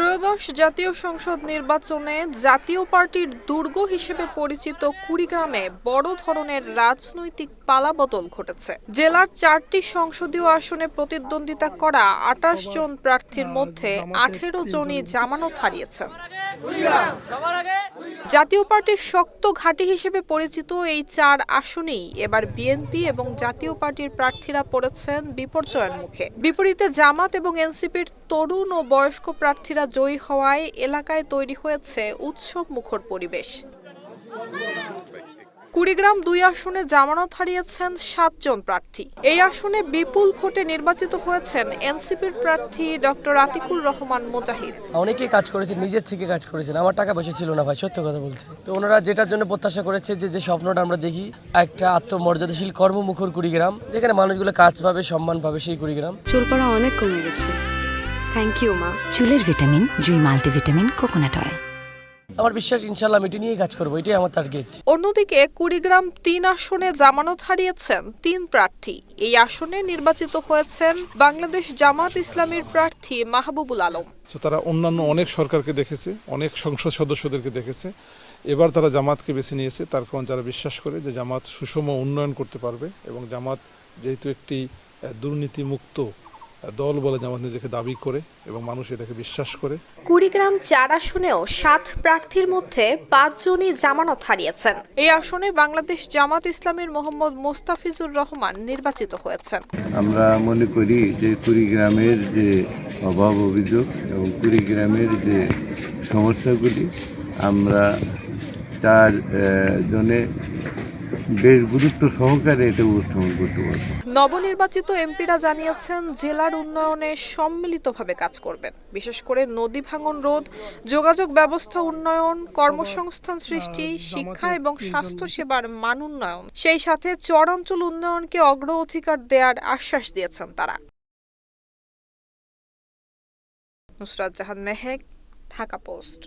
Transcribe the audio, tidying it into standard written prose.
ত্রয়োদশ জাতীয় সংসদ নির্বাচনে জাতীয় পার্টির দুর্গ হিসেবে পরিচিত কুড়িগ্রামে বড় ধরনের রাজনৈতিক পালাবদল ঘটেছে। জেলার 4টি সংসদীয় আসনে প্রতিদ্বন্দ্বিতা করা 28 জন প্রার্থীর মধ্যে 18 জনই জামানত হারিয়েছেন। জাতীয় পার্টির শক্ত ঘাঁটি হিসেবে পরিচিত এই 4 আসনেই এবার বিএনপি এবং জাতীয় পার্টির প্রার্থীরা পড়েছেন বিপর্যয়ের মুখে। বিপরীতে জামাত এবং এনসিপির তরুণ ও বয়স্ক প্রার্থীরা জয়ী হওয়ায় এলাকায় তৈরি হয়েছে উৎসব মুখর পরিবেশ। কুড়িগ্রাম 2 আসনে জামানত হারিয়েছেন 7 জন প্রার্থী। এই আসনে বিপুল ভোটে নির্বাচিত হয়েছেন এনসিপির প্রার্থী ডক্টর আতিকুর রহমান মুজাহিদ। অনেকেই কাজ করেছে, নিজের থেকে কাজ করেছেন, আমার টাকা পয়সা ছিল না ভাই, সত্য কথা বলতে। তো ওনারা যেটার জন্য প্রত্যাশা করেছে, যে স্বপ্নটা আমরা দেখি, একটা আত্মমর্যাদাশীল কর্মমুখর কুড়িগ্রাম, যেখানে মানুষগুলো কাজ পাবে, সম্মান পাবে, সেই কুড়িগ্রাম। চুল পড়া অনেক কমে গেছে, থ্যাংক ইউ মা। চুলের ভিটামিন জুই মাল্টিভিটামিন কোকোনাট অয়েল। আমার বিশ্বাস ইনশাআল্লাহ এটি নিয়েই কাজ করবো, এটাই আমার টার্গেট। অন্যদিকে কুড়িগ্রাম 3 আসনে জামানত হারিয়েছেন 3 প্রার্থী। এই আসনে নির্বাচিত হয়েছেন বাংলাদেশ জামাত ইসলামীর প্রার্থী মাহবুবুল আলম। তারা অন্যান্য অনেক সরকারকে দেখেছে, অনেক সংসদ সদস্যদেরকে দেখেছে, এবার তারা জামাতকে বেছে নিয়েছে। তার কারণ যারা বিশ্বাস করে যে জামাত সুষম উন্নয়ন করতে পারবে, এবং জামাত যেহেতু একটি দুর্নীতিমুক্ত দল বলে জামাত নিজেকে দাবি করে এবং মানুষ এটাকে বিশ্বাস করে। কুড়িগ্রাম 4 আসনেও 7 প্রার্থীর মধ্যে 5 জনই জামানত হারিয়েছেন। এই আসনে বাংলাদেশ জামাত ইসলামীর মোহাম্মদ মোস্তাফিজুর রহমান নির্বাচিত হয়েছেন। আমরা মনে করি যে কুড়িগ্রামের যে অভাব অভিযোগ এবং কুড়িগ্রামের যে সমস্যাগুলি আমরা 4 জনে বেশ গুরুত্ব সহকারে এটা উপস্থাপন করতে পারব। নবনির্বাচিত এমপিরা জানিয়েছেন জেলার উন্নয়নে সম্মিলিতভাবে কাজ করবেন, বিশেষ করে নদী ভাঙন রোধ, যোগাযোগ ব্যবস্থা উন্নয়ন, কর্মসংস্থান সৃষ্টি, শিক্ষা এবং স্বাস্থ্য সেবার মান উন্নয়ন, সেই সাথে চরাঞ্চল উন্নয়নকে অগ্রাধিকার দেওয়ার আশ্বাস দিয়েছেন তারা। নুসরাত জাহান মেহেক, ঢাকা পোস্ট।